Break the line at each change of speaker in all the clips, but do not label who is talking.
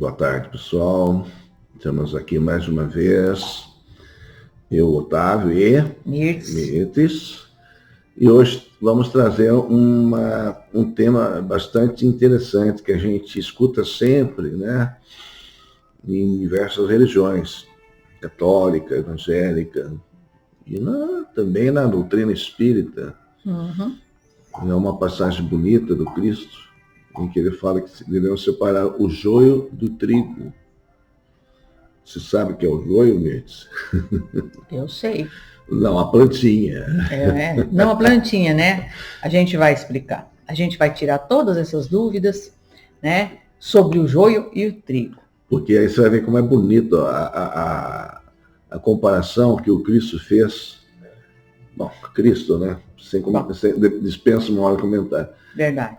Boa tarde, pessoal. Estamos aqui mais uma vez. Eu, Otávio e Mirtes. E hoje vamos trazer um tema bastante interessante que a gente escuta sempre, né? Em diversas religiões, católica, evangélica, e também na doutrina espírita.
Uhum.
É uma passagem bonita do Cristo, em que ele fala que devemos separar o joio do trigo. Você sabe o que é o joio, Mirtes?
Eu sei.
Não, a plantinha.
Não a plantinha, né? A gente vai explicar. A gente vai tirar todas essas dúvidas, né? Sobre o joio e o trigo.
Porque aí você vai ver como é bonito a comparação que o Cristo fez. Bom, Cristo, né? Dispensa uma hora de comentário.
Verdade.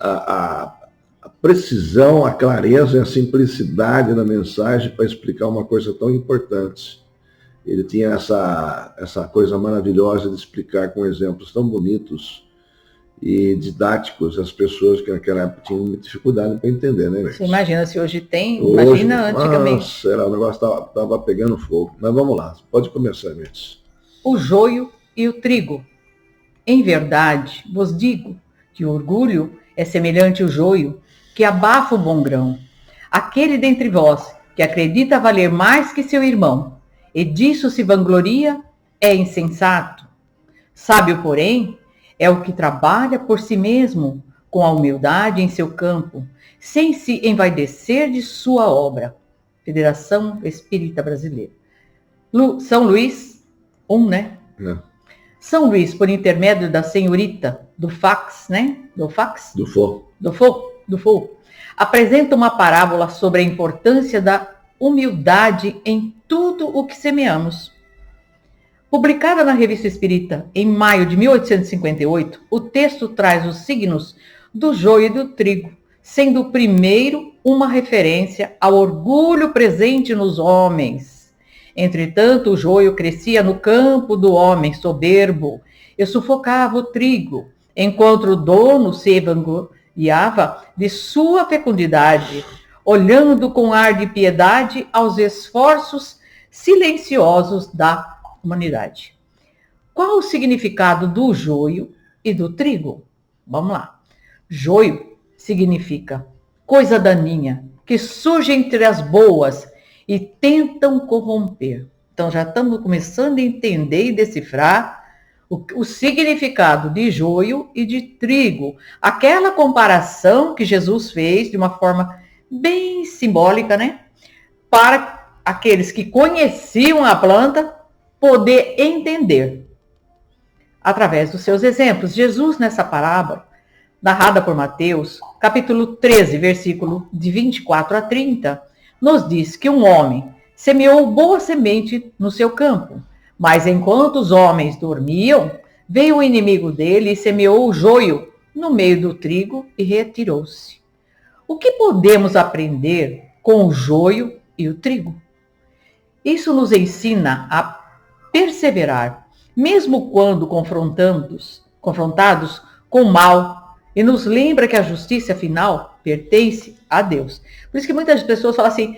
A precisão, a clareza e a simplicidade da mensagem para explicar uma coisa tão importante. Ele tinha essa coisa maravilhosa de explicar com exemplos tão bonitos e didáticos as pessoas que naquela época tinham muita dificuldade para entender, né?
Você imagina se hoje tem, imagina antigamente.
Nossa, o negócio estava pegando fogo. Mas vamos lá, pode começar, Mirtes.
O joio e o trigo. Em verdade, vos digo que o orgulho é semelhante ao joio, que abafa o bom grão. Aquele dentre vós que acredita valer mais que seu irmão, e disso se vangloria, é insensato. Sábio, porém, é o que trabalha por si mesmo, com a humildade em seu campo, sem se envaidecer de sua obra. Federação Espírita Brasileira. São Luís, né?
Não.
São Luís, por intermédio da senhorita do fax, né? Do fax?
Do
Fo, apresenta uma parábola sobre a importância da humildade em tudo o que semeamos. Publicada na Revista Espírita em maio de 1858, o texto traz os signos do joio e do trigo, sendo o primeiro uma referência ao orgulho presente nos homens. Entretanto, o joio crescia no campo do homem soberbo e sufocava o trigo, enquanto o dono se vangloriava de sua fecundidade, olhando com ar de piedade aos esforços silenciosos da humanidade. Qual o significado do joio e do trigo? Vamos lá. Joio significa coisa daninha, que surge entre as boas e tentam corromper. Então já estamos começando a entender e decifrar o significado de joio e de trigo. Aquela comparação que Jesus fez de uma forma bem simbólica, né? Para aqueles que conheciam a planta poder entender. Através dos seus exemplos, Jesus nessa parábola, narrada por Mateus, capítulo 13, versículo de 24 a 30, nos diz que um homem semeou boa semente no seu campo, mas enquanto os homens dormiam, veio o inimigo dele e semeou o joio no meio do trigo e retirou-se. O que podemos aprender com o joio e o trigo? Isso nos ensina a perseverar, mesmo quando confrontados com o mal, e nos lembra que a justiça final pertence a Deus. Por isso que muitas pessoas falam assim: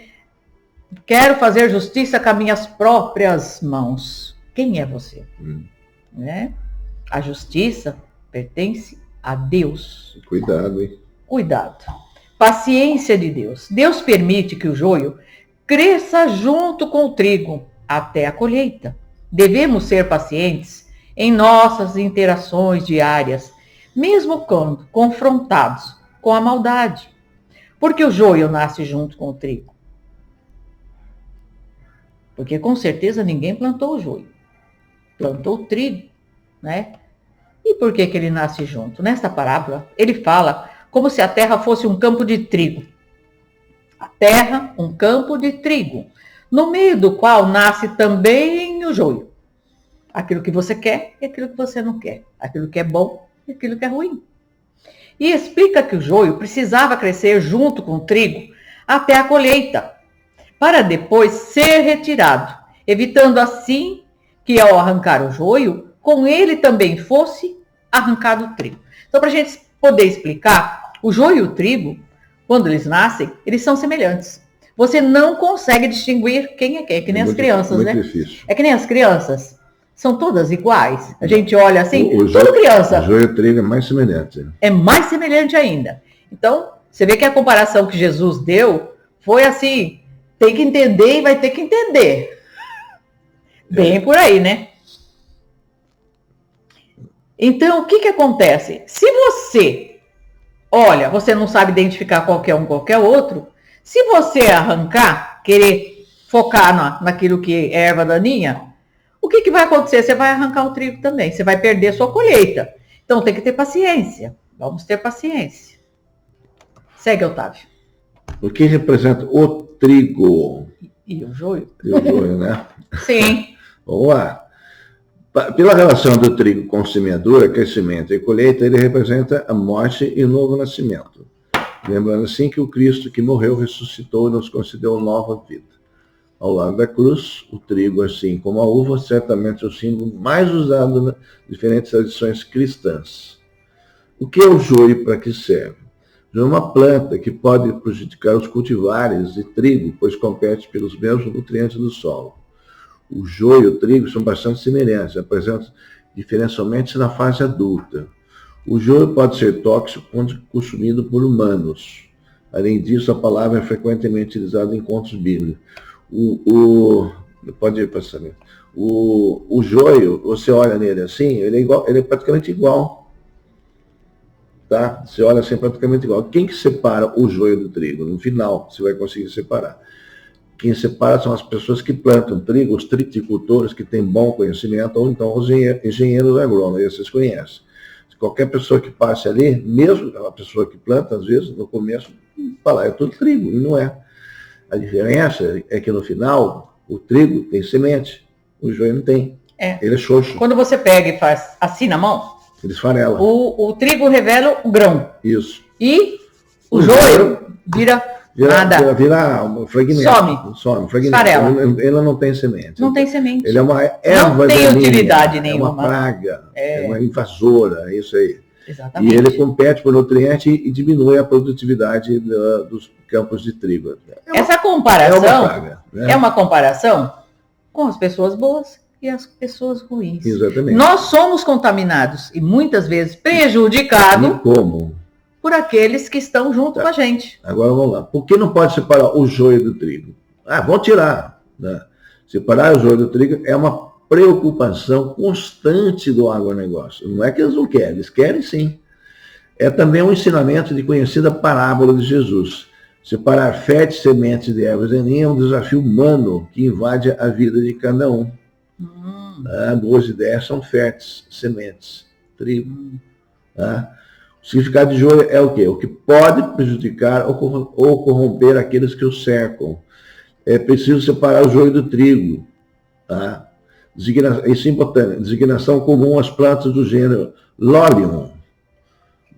quero fazer justiça com as minhas próprias mãos. Quem é você? Né? A justiça pertence a Deus.
Cuidado, hein?
Cuidado. Paciência de Deus. Deus permite que o joio cresça junto com o trigo até a colheita. Devemos ser pacientes em nossas interações diárias, mesmo quando confrontados com a maldade. Porque o joio nasce junto com o trigo. Porque com certeza ninguém plantou o joio. Plantou o trigo, né? E por que ele nasce junto? Nesta parábola, ele fala como se a terra fosse um campo de trigo. A terra, um campo de trigo, no meio do qual nasce também o joio. Aquilo que você quer e aquilo que você não quer. Aquilo que é bom e aquilo que é ruim. E explica que o joio precisava crescer junto com o trigo até a colheita, para depois ser retirado, evitando assim que ao arrancar o joio, com ele também fosse arrancado o trigo. Então, para a gente poder explicar, o joio e o trigo, quando eles nascem, eles são semelhantes. você não consegue distinguir quem é quem. É que nem as crianças,
muito
né?
Difícil.
É que nem as crianças. São todas iguais. A gente olha assim, tudo criança.
O joio e o trigo é mais semelhante.
É mais semelhante ainda. Então, você vê que a comparação que Jesus deu foi assim, tem que entender e vai ter que entender. Bem por aí, né? Então, o que acontece? Se você, olha, você não sabe identificar qualquer um, qualquer outro, se você arrancar, querer focar naquilo que é erva daninha, o que vai acontecer? Você vai arrancar o trigo também, você vai perder sua colheita. Então, tem que ter paciência. Vamos ter paciência. Segue, Otávio.
O que representa o trigo?
E o joio?
E o joio, né?
Sim.
Vamos lá. Pela relação do trigo com semeadura, crescimento e colheita, ele representa a morte e o novo nascimento. Lembrando assim que o Cristo que morreu, ressuscitou e nos concedeu nova vida. Ao lado da cruz, o trigo, assim como a uva, certamente é o símbolo mais usado nas diferentes tradições cristãs. O que é o joio e para que serve? É uma planta que pode prejudicar os cultivares de trigo, pois compete pelos mesmos nutrientes do solo. O joio e o trigo são bastante semelhantes, apresentam diferença somente na fase adulta. O joio pode ser tóxico quando consumido por humanos. Além disso, a palavra é frequentemente utilizada em contos bíblicos. Pode ir passar. O joio, você olha nele assim, ele é praticamente igual. Tá? Você olha assim, praticamente igual. Quem que separa o joio do trigo? No final, você vai conseguir separar. Quem separa são as pessoas que plantam trigo, os triticultores que têm bom conhecimento, ou então os engenheiros agrônomos, vocês conhecem. Qualquer pessoa que passe ali, mesmo a pessoa que planta, às vezes, no começo, fala, é tudo trigo, e não é. A diferença é que no final, o trigo tem semente, o joio não tem. Ele é xoxo.
Quando você pega e faz assim na mão,
ele esfarela.
O trigo revela o grão.
Isso.
E o joio vira nada.
Vira um fragmento. Some. Fragmento. Ele não tem semente.
Não tem semente.
Ele é uma erva
não tem
daninha,
utilidade nenhuma.
É uma praga. É uma invasora, é isso aí.
Exatamente.
E ele compete por nutriente e diminui a produtividade dos campos de trigo.
Essa comparação
é uma praga, né?
É uma comparação com as pessoas boas e as pessoas ruins.
Exatamente.
Nós somos contaminados e muitas vezes prejudicados por aqueles que estão junto com a gente.
Agora vamos lá. Por que não pode separar o joio do trigo? Vão tirar. Né? Separar o joio do trigo é uma preocupação constante do agronegócio. Não é que eles não querem, eles querem sim. É também um ensinamento de conhecida parábola de Jesus. Separar férteis sementes de ervas daninhas é um desafio humano que invade a vida de cada um. 2 e 10 são férteis sementes, trigo. O significado de joio é o quê? O que pode prejudicar ou corromper aqueles que o cercam. É preciso separar o joio do trigo. Isso é importante. Designação comum às plantas do gênero Lolium,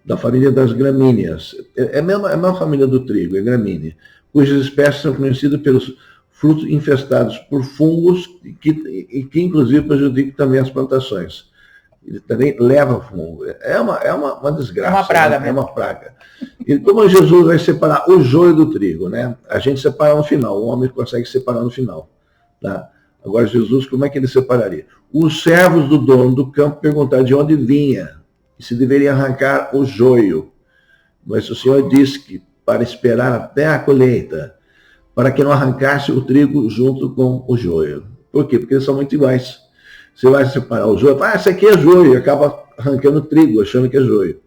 da família das gramíneas. É a mesma família do trigo, é gramínea, cujas espécies são conhecidas pelos frutos infestados por fungos que inclusive prejudicam também as plantações. Ele também leva fungo. É uma desgraça.
É uma praga,
né? É uma praga. E como Jesus vai separar o joio do trigo, né? A gente separa no final, o homem consegue separar no final. Tá? Agora Jesus, como é que ele separaria? Os servos do dono do campo perguntaram de onde vinha e se deveria arrancar o joio. Mas o Senhor disse que para esperar até a colheita, para que não arrancasse o trigo junto com o joio. Por quê? Porque eles são muito iguais. Você vai separar o joio, esse aqui é joio, e acaba arrancando o trigo, achando que é joio.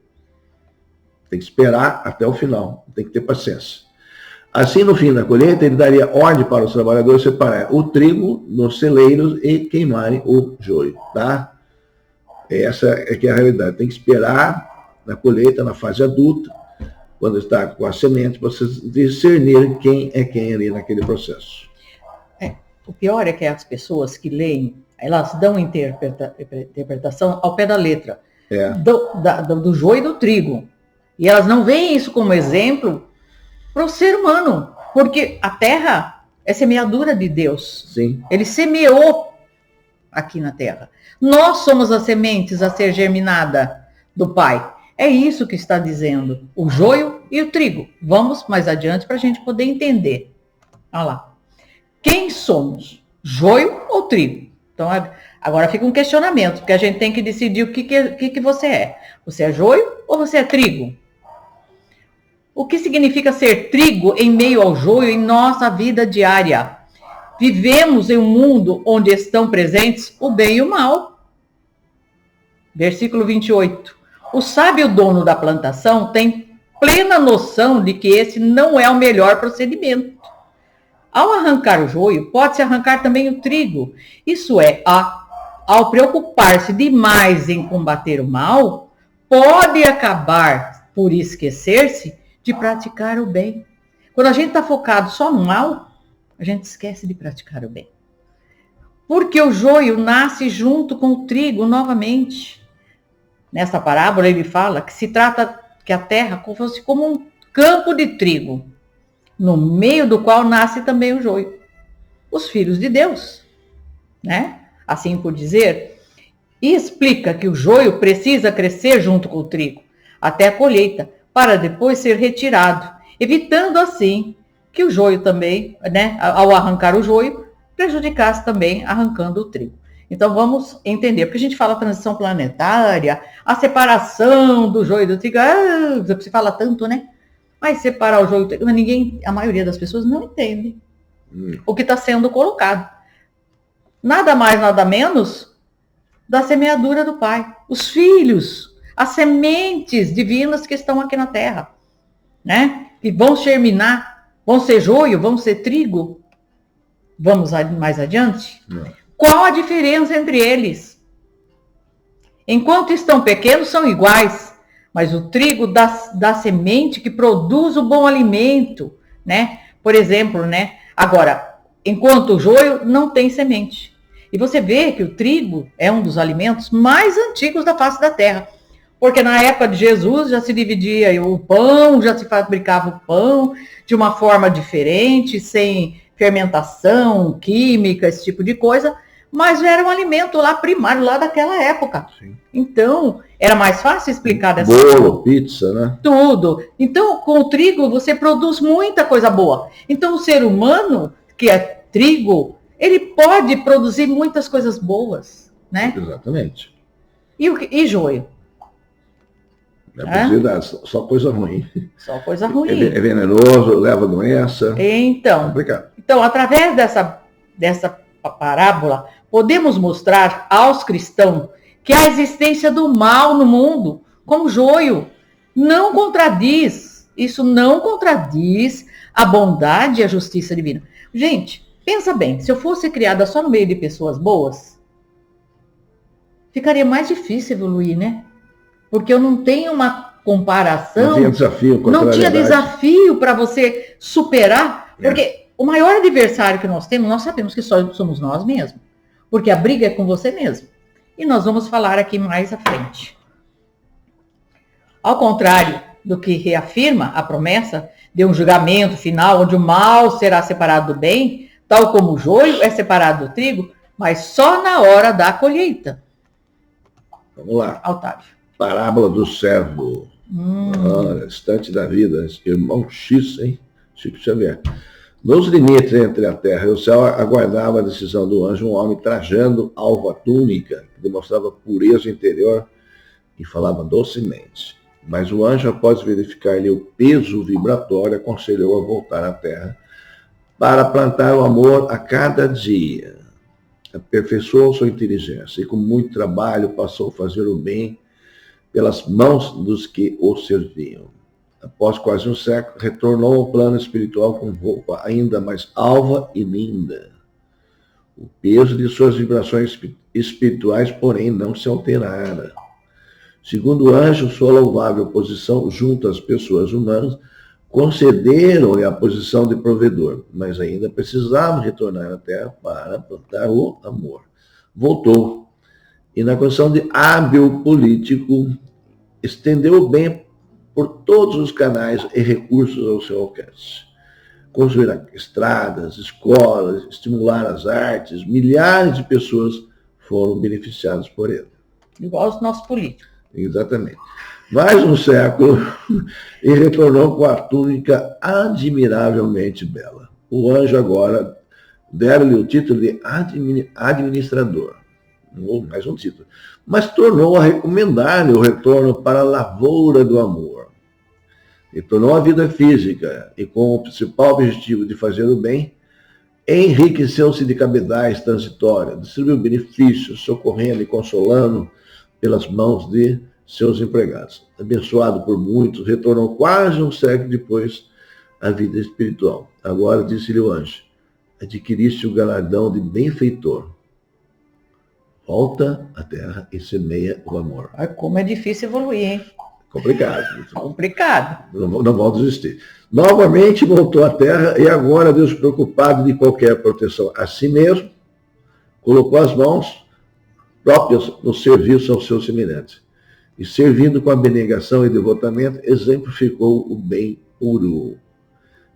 Tem que esperar até o final, tem que ter paciência. Assim, no fim da colheita, ele daria ordem para os trabalhadores separar o trigo nos celeiros e queimarem o joio, tá? Essa é que é a realidade. Tem que esperar na colheita, na fase adulta, quando está com a semente, para vocês discernirem quem é quem ali naquele processo.
O pior é que as pessoas que leem, elas dão interpretação ao pé da letra, do joio e do trigo. E elas não veem isso como exemplo para o ser humano, porque a terra é semeadura de Deus.
Sim.
Ele semeou aqui na terra. Nós somos as sementes a ser germinada do Pai. É isso que está dizendo o joio e o trigo. Vamos mais adiante para a gente poder entender. Olha lá. Quem somos? Joio ou trigo? Então, agora fica um questionamento, porque a gente tem que decidir o que você é. Você é joio ou você é trigo? O que significa ser trigo em meio ao joio em nossa vida diária? Vivemos em um mundo onde estão presentes o bem e o mal. Versículo 28. O sábio dono da plantação tem plena noção de que esse não é o melhor procedimento. Ao arrancar o joio, pode-se arrancar também o trigo. Isso é, ao preocupar-se demais em combater o mal, pode acabar por esquecer-se de praticar o bem. Quando a gente está focado só no mal, a gente esquece de praticar o bem. Porque o joio nasce junto com o trigo novamente. Nessa parábola ele fala que se trata que a terra fosse como um campo de trigo, no meio do qual nasce também o joio. Os filhos de Deus, né? Assim por dizer. E explica que o joio precisa crescer junto com o trigo, até a colheita, para depois ser retirado, evitando assim que o joio também, né, ao arrancar o joio, prejudicasse também arrancando o trigo. Então vamos entender, porque a gente fala transição planetária, a separação do joio e do trigo, você fala tanto, né? Mas separar o joio e o trigo, a maioria das pessoas não entende o que está sendo colocado. Nada mais, nada menos da semeadura do Pai. Os filhos, as sementes divinas que estão aqui na terra, né? Que vão germinar, vão ser joio, vão ser trigo. Vamos mais adiante? Qual a diferença entre eles? Enquanto estão pequenos, são iguais, mas o trigo dá semente que produz o bom alimento, né? Por exemplo, né? Agora, enquanto o joio não tem semente. E você vê que o trigo é um dos alimentos mais antigos da face da terra. Porque na época de Jesus já se dividia o pão, já se fabricava o pão de uma forma diferente, sem fermentação química, esse tipo de coisa, mas era um alimento lá primário, lá daquela época. Sim. Então, era mais fácil explicar dessa forma.
Bolo, pizza, né?
Tudo. Então, com o trigo, você produz muita coisa boa. Então, o ser humano, que é trigo, ele pode produzir muitas coisas boas, né?
Exatamente.
E joio?
Só coisa ruim.
Só coisa ruim.
É venenoso, leva doença.
Então,
complicado.
Então, através dessa parábola, podemos mostrar aos cristãos que a existência do mal no mundo, como joio, não contradiz, isso não contradiz a bondade e a justiça divina. Gente, pensa bem, se eu fosse criada só no meio de pessoas boas, ficaria mais difícil evoluir, né? Porque eu não tenho uma comparação.
Não tinha desafio.
Não tinha desafio para você superar. Porque o maior adversário que nós temos, nós sabemos que só somos nós mesmos. Porque a briga é com você mesmo. E nós vamos falar aqui mais à frente. Ao contrário do que reafirma a promessa de um julgamento final, onde o mal será separado do bem, tal como o joio é separado do trigo, mas só na hora da colheita.
Vamos lá.
Otávio.
Parábola do servo. Olha, estante da vida. Irmão X, hein? Chico Xavier. Nos limites entre a terra e o céu, aguardava a decisão do anjo um homem trajando alva túnica, que demonstrava pureza interior e falava docemente. Mas o anjo, após verificar-lhe o peso vibratório, aconselhou a voltar à terra para plantar o amor a cada dia. Aperfeiçoou sua inteligência e com muito trabalho passou a fazer o bem pelas mãos dos que o serviam. Após quase um século, retornou ao plano espiritual com roupa ainda mais alva e linda. O peso de suas vibrações espirituais, porém, não se alterara. Segundo o anjo, sua louvável posição junto às pessoas humanas concederam-lhe a posição de provedor, mas ainda precisava retornar à terra para plantar o amor. Voltou. E na condição de hábil político, estendeu o bem por todos os canais e recursos ao seu alcance. Construir estradas, escolas, estimular as artes, milhares de pessoas foram beneficiadas por ele.
Igual os nossos políticos.
Exatamente. Mais um século e retornou com a túnica admiravelmente bela. O anjo agora deram-lhe o título de administrador, ou mais um título, mas tornou a recomendar-lhe o retorno para a lavoura do amor. E tornou a vida física, e com o principal objetivo de fazer o bem, enriqueceu-se de cabedais transitórias, distribuiu benefícios, socorrendo e consolando pelas mãos de seus empregados. Abençoado por muitos, retornou quase um século depois à vida espiritual. Agora, disse-lhe o anjo, adquiriste o galardão de benfeitor. Volta à terra e semeia o amor.
Como é difícil evoluir, hein?
Complicado.
Complicado.
Não vão desistir. Novamente voltou à terra e agora Deus, preocupado de qualquer proteção a si mesmo, colocou as mãos próprias no serviço aos seus semelhantes. E servindo com abnegação e devotamento, exemplificou o bem puro.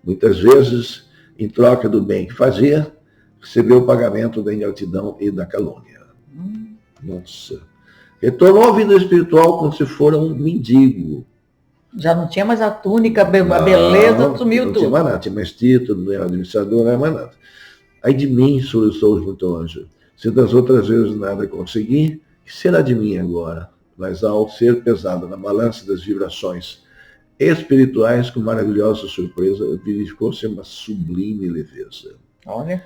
Muitas vezes, em troca do bem que fazia, recebeu o pagamento da ingratidão e da calúnia. Nossa. Retornou à vida espiritual como se fora um mendigo.
Já não tinha mais a túnica, a beleza, sumiu tudo.
Não tinha mais nada, tinha mais título, não era administrador, não era mais nada. Ai de mim, soluçou junto ao anjo. Se das outras vezes nada consegui, que será de mim agora? Mas ao ser pesado na balança das vibrações espirituais, com maravilhosa surpresa, verificou-se uma sublime leveza.
Olha.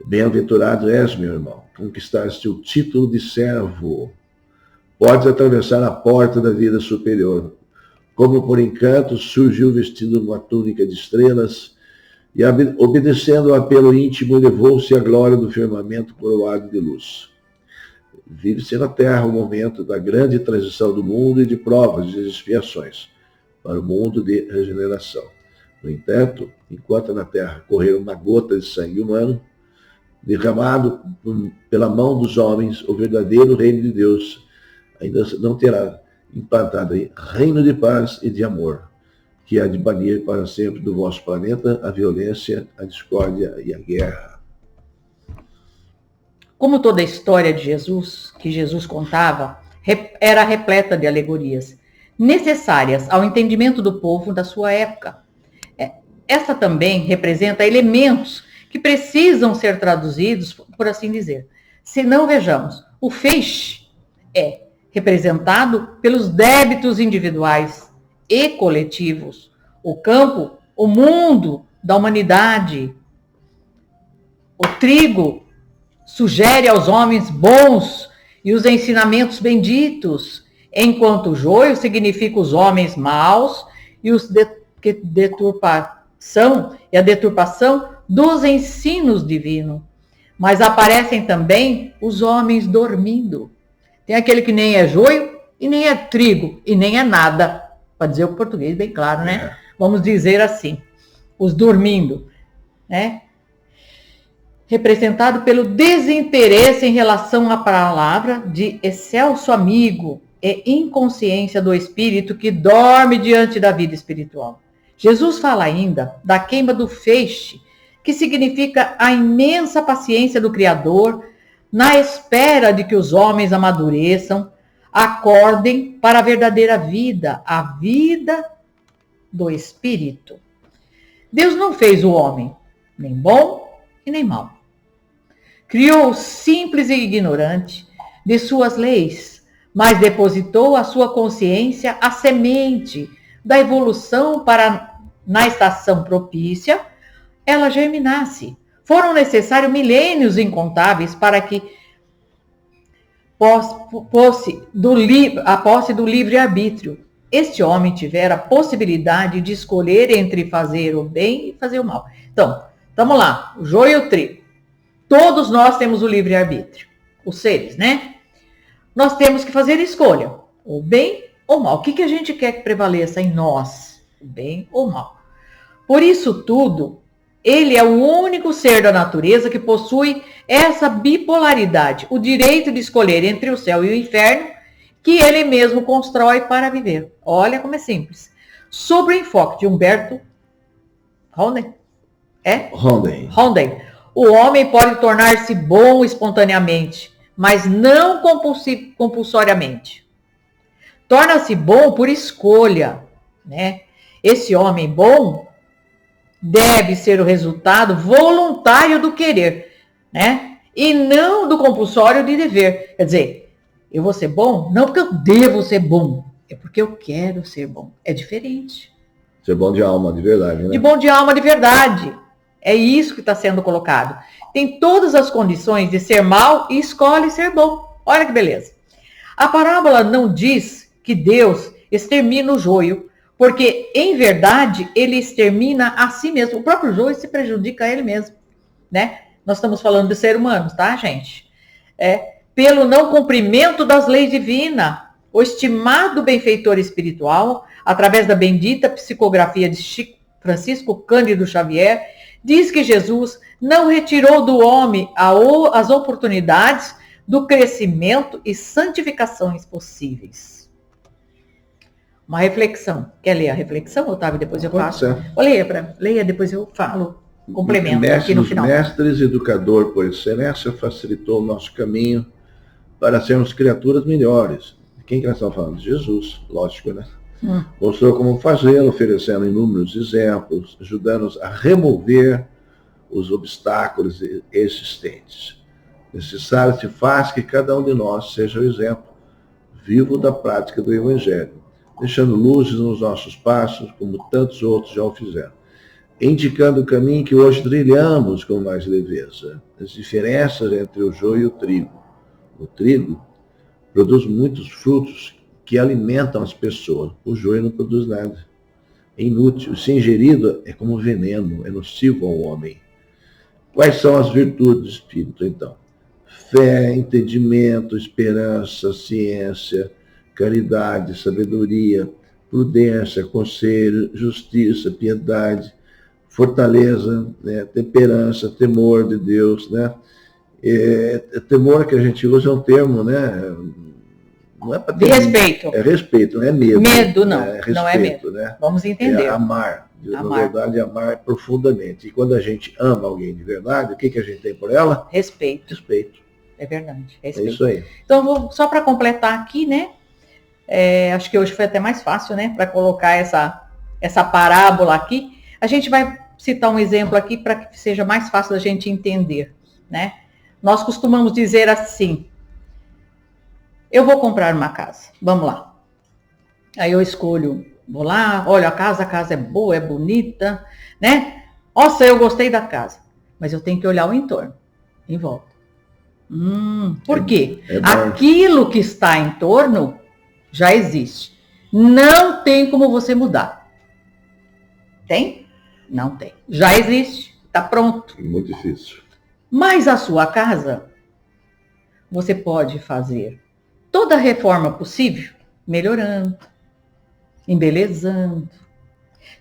Bem-aventurado és, meu irmão, conquistaste o título de servo. Podes atravessar a porta da vida superior. Como por encanto surgiu vestido uma túnica de estrelas e, obedecendo ao apelo íntimo, elevou-se à glória do firmamento coroado de luz. Vive-se na Terra o momento da grande transição do mundo e de provas e expiações para o mundo de regeneração. No entanto, enquanto na Terra correr uma gota de sangue humano, derramado pela mão dos homens, o verdadeiro reino de Deus ainda não terá implantado aí reino de paz e de amor, que há de banir para sempre do vosso planeta a violência, a discórdia e a guerra.
Como toda a história de Jesus, que Jesus contava, era repleta de alegorias, necessárias ao entendimento do povo da sua época. Essa também representa elementos que precisam ser traduzidos, por assim dizer. Se não, vejamos, o feixe é representado pelos débitos individuais e coletivos. O campo, o mundo da humanidade. O trigo sugere aos homens bons e os ensinamentos benditos, enquanto o joio significa os homens maus e os deturpação dos ensinos divinos. Mas aparecem também os homens dormindo. Tem aquele que nem é joio e nem é trigo e nem é nada, para dizer o português bem claro, né? Vamos dizer assim, os dormindo, né? Representado pelo desinteresse em relação à palavra de excelso amigo e inconsciência do espírito que dorme diante da vida espiritual. Jesus fala ainda da queima do feixe, que significa a imensa paciência do Criador na espera de que os homens amadureçam, acordem para a verdadeira vida, a vida do espírito. Deus não fez o homem nem bom e nem mau. Criou-o simples e ignorante de suas leis, mas depositou a sua consciência a semente da evolução para, na estação propícia, ela germinasse. Foram necessários milênios incontáveis para que a posse do livre-arbítrio, este homem tivera a possibilidade de escolher entre fazer o bem e fazer o mal. Então, vamos lá, o joio e o trigo. Todos nós temos o livre-arbítrio, os seres, né? Nós temos que fazer escolha, o bem ou o mal. O que a gente quer que prevaleça em nós, o bem ou o mal? Por isso tudo, ele é o único ser da natureza que possui essa bipolaridade, o direito de escolher entre o céu e o inferno, que ele mesmo constrói para viver. Olha como é simples. Sobre o enfoque de Humberto Rondem, o homem pode tornar-se bom espontaneamente, mas não compulsoriamente. Torna-se bom por escolha, né? Esse homem bom deve ser o resultado voluntário do querer, né? E não do compulsório de dever. Quer dizer, eu vou ser bom não porque eu devo ser bom, é porque eu quero ser bom. É diferente.
Ser bom de alma, de verdade, né?
De bom de alma, de verdade. É isso que está sendo colocado. Tem todas as condições de ser mal e escolhe ser bom. Olha que beleza. A parábola não diz que Deus extermina o joio, porque, em verdade, ele extermina a si mesmo. O próprio joio se prejudica a ele mesmo, né? Nós estamos falando de ser humanos, tá, gente? Pelo não cumprimento das leis divinas, o estimado benfeitor espiritual, através da bendita psicografia de Francisco Cândido Xavier, diz que Jesus não retirou do homem as oportunidades do crescimento e santificações possíveis. Uma reflexão. Quer ler a reflexão, Otávio? Depois eu faço. Leia, depois eu falo. Complemento aqui no final.
Mestres, educador por excelência, facilitou o nosso caminho para sermos criaturas melhores. Quem que nós estamos falando? Jesus, lógico, né? Mostrou como fazê-lo, oferecendo inúmeros exemplos, ajudando-nos a remover os obstáculos existentes. Necessário se faz que cada um de nós seja o exemplo vivo da prática do Evangelho, deixando luzes nos nossos passos, como tantos outros já o fizeram, indicando o caminho que hoje trilhamos com mais leveza. As diferenças entre o joio e o trigo. O trigo produz muitos frutos que alimentam as pessoas. O joio não produz nada. É inútil. Se ingerido, é como veneno, é nocivo ao homem. Quais são as virtudes do espírito, então? Fé, entendimento, esperança, ciência, caridade, sabedoria, prudência, conselho, justiça, piedade, fortaleza, né? Temperança, temor de Deus, né? Temor que a gente usa é um termo, né? Não é para ter
respeito.
É respeito, não é medo.
Medo não,
respeito,
não é medo.
Né?
Vamos entender.
É amar. Na verdade, amar profundamente. E quando a gente ama alguém de verdade, o que a gente tem por ela?
Respeito.
Respeito.
É verdade. Respeito.
É isso aí.
Então, só para completar aqui, né? Acho que hoje foi até mais fácil, né? Para colocar essa parábola aqui. A gente vai citar um exemplo aqui para que seja mais fácil da gente entender, né? Nós costumamos dizer assim: eu vou comprar uma casa, vamos lá. Aí eu escolho, vou lá, olho a casa é boa, é bonita, né? Nossa, eu gostei da casa, mas eu tenho que olhar o entorno, em volta. Por quê? Aquilo que está em torno já existe. Não tem como você mudar. Tem? Não tem. Já existe, está pronto.
Muito difícil.
Mas a sua casa, você pode fazer toda a reforma possível, melhorando, embelezando,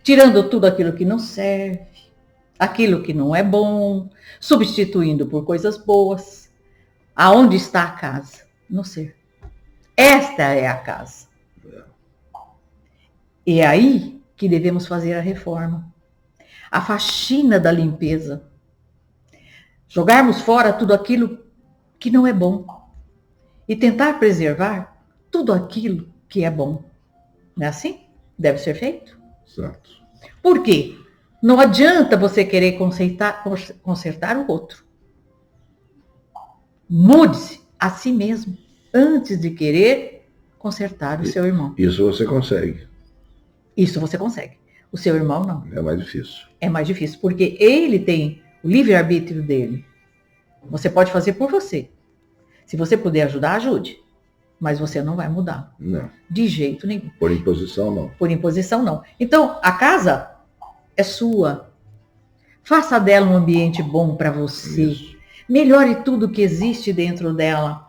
tirando tudo aquilo que não serve, aquilo que não é bom, substituindo por coisas boas. Aonde está a casa? No ser. Esta é a casa. E é aí que devemos fazer a reforma, a faxina da limpeza. Jogarmos fora tudo aquilo que não é bom e tentar preservar tudo aquilo que é bom. Não é assim? Deve ser feito?
Exato.
Por quê? Não adianta você querer consertar o outro. Mude-se a si mesmo antes de querer consertar o seu irmão.
Isso você consegue.
Isso você consegue. O seu irmão não.
É mais difícil.
É mais difícil, porque ele tem o livre-arbítrio dele. Você pode fazer por você. Se você puder ajudar, ajude. Mas você não vai mudar.
Não.
De jeito nenhum.
Por imposição, não.
Por imposição, não. Então, a casa é sua. Faça dela um ambiente bom para você.
Isso.
Melhore tudo que existe dentro dela.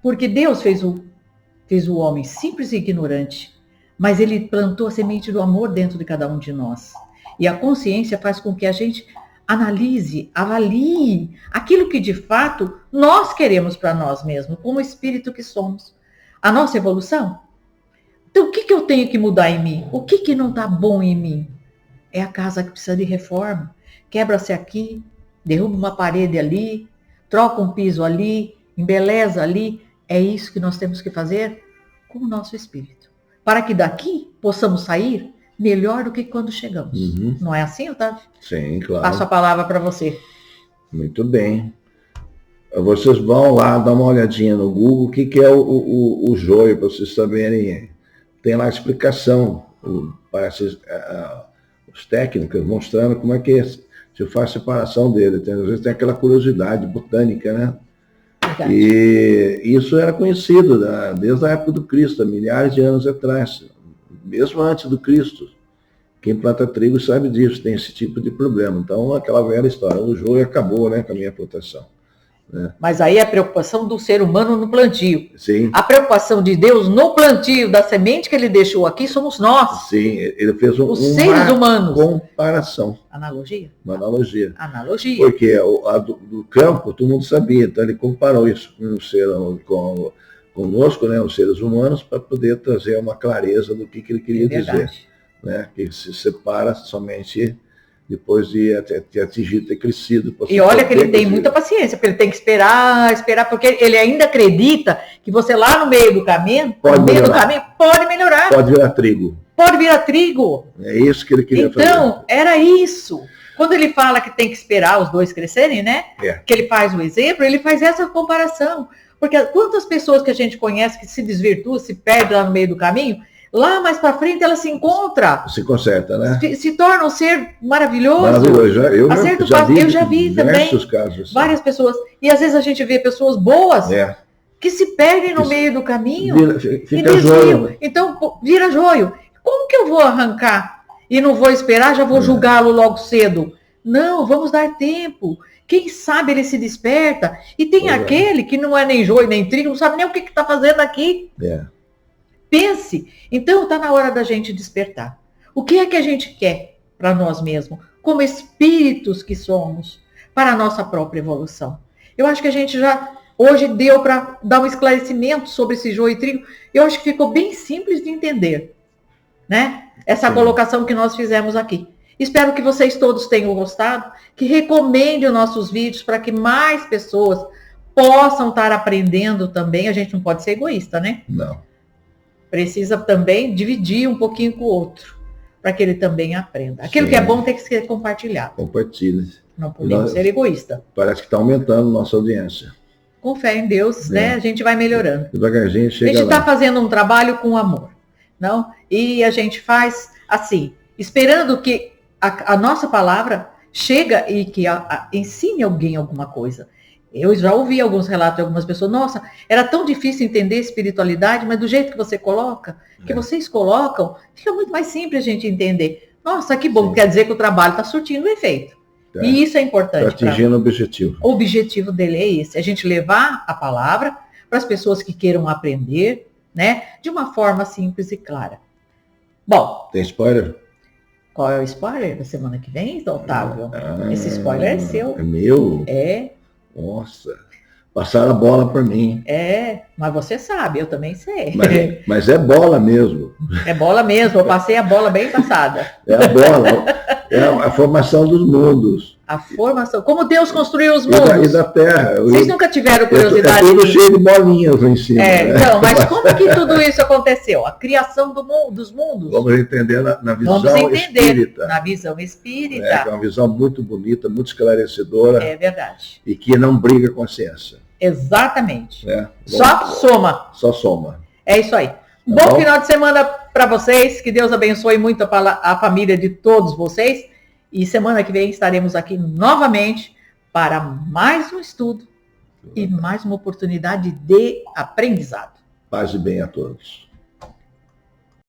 Porque Deus fez o homem simples e ignorante. Mas ele plantou a semente do amor dentro de cada um de nós. E a consciência faz com que a gente analise, avalie aquilo que de fato nós queremos para nós mesmos, como espírito que somos. A nossa evolução. Então, o que eu tenho que mudar em mim? O que não está bom em mim? É a casa que precisa de reforma. Quebra-se aqui, derruba uma parede ali, troca um piso ali, embeleza ali. É isso que nós temos que fazer com o nosso espírito. Para que daqui possamos sair melhor do que quando chegamos. Não é assim, Otávio?
Sim, claro.
Passo a palavra para você.
Muito bem. Vocês vão lá dar uma olhadinha no Google, o que é o joio, para vocês saberem. Tem lá a explicação, parece os técnicos mostrando como é que se faz a separação dele. Às vezes tem aquela curiosidade botânica, né? Verdade. E isso era conhecido desde a época do Cristo, há milhares de anos atrás, mesmo antes do Cristo. Quem planta trigo sabe disso, tem esse tipo de problema. Então, aquela velha história, o joio acabou, né, com a minha plantação. Né?
Mas aí é a preocupação do ser humano no plantio.
Sim.
A preocupação de Deus no plantio da semente que ele deixou aqui somos nós.
Sim, ele fez
os seres humanos.
Comparação.
Analogia?
Uma analogia.
Analogia.
Porque do campo, todo mundo sabia, então ele comparou isso conosco, né, os seres humanos, para poder trazer uma clareza do que ele queria dizer. Né, que se separa somente depois de ter crescido.
E olha que ele tem muita paciência, porque ele tem que esperar, porque ele ainda acredita que você lá no meio do caminho, pode melhorar.
Pode virar trigo.
Pode virar trigo.
É isso que ele queria fazer.
Então, era isso. Quando ele fala que tem que esperar os dois crescerem, né? Que ele faz o exemplo, ele faz essa comparação. Porque quantas pessoas que a gente conhece que se desvirtuam, se perdem lá no meio do caminho, lá mais para frente ela se encontra.
Se conserta, né?
Se torna um ser maravilhoso.
Maravilhoso. Eu
já vi também
casos, assim.
Várias pessoas. E às vezes a gente vê pessoas boas que se perdem no meio do caminho
fica joio.
Então, vira joio. Como que eu vou arrancar e não vou esperar, já vou julgá-lo logo cedo? Não, vamos dar tempo. Quem sabe ele se desperta. E tem aquele que não é nem joio nem trigo, não sabe nem o que está fazendo aqui. Pense. Então está na hora da gente despertar. O que é que a gente quer para nós mesmos, como espíritos que somos, para a nossa própria evolução? Eu acho que a gente já hoje deu para dar um esclarecimento sobre esse joio e trigo. Eu acho que ficou bem simples de entender, né? Essa colocação que nós fizemos aqui. Espero que vocês todos tenham gostado, que recomendem os nossos vídeos para que mais pessoas possam estar aprendendo também. A gente não pode ser egoísta, né?
Não.
Precisa também dividir um pouquinho com o outro, para que ele também aprenda. Aquilo que é bom tem que ser compartilhado.
Compartilha.
Não podemos ser egoísta.
Parece que está aumentando a nossa audiência.
Com fé em Deus, né? A gente vai melhorando.
Devagarzinho chega lá.
A gente está fazendo um trabalho com amor, não? E a gente faz assim, esperando que a nossa palavra chega e que ensine alguém alguma coisa. Eu já ouvi alguns relatos de algumas pessoas, nossa, era tão difícil entender espiritualidade, mas do jeito que você coloca, que vocês colocam, fica muito mais simples a gente entender. Nossa, que bom, quer dizer que o trabalho está surtindo efeito. E isso é importante.
Está atingindo o objetivo.
O objetivo dele é esse, a gente levar a palavra para as pessoas que queiram aprender, né, de uma forma simples e clara. Bom.
Tem spoiler?
Qual é o spoiler da semana que vem, Otávio? Esse spoiler é seu.
É meu?
É.
Nossa, passaram a bola para mim.
Mas você sabe, eu também sei.
Mas é bola mesmo.
É bola mesmo, eu passei a bola bem passada.
É a bola, é a formação dos mundos.
A formação, como Deus construiu os mundos.
E da Terra.
Vocês nunca tiveram curiosidade?
É tudo cheio de bolinhas lá em cima.
Então, mas como que tudo isso aconteceu? A criação dos mundos.
Vamos entender na visão espírita.
Na visão espírita.
Que é uma visão muito bonita, muito esclarecedora.
É verdade.
E que não briga com a ciência.
Exatamente.
Só
soma.
Só soma.
É isso aí. Bom final de semana para vocês. Que Deus abençoe muito a família de todos vocês. E semana que vem estaremos aqui novamente para mais um estudo e mais uma oportunidade de aprendizado.
Paz e bem a todos.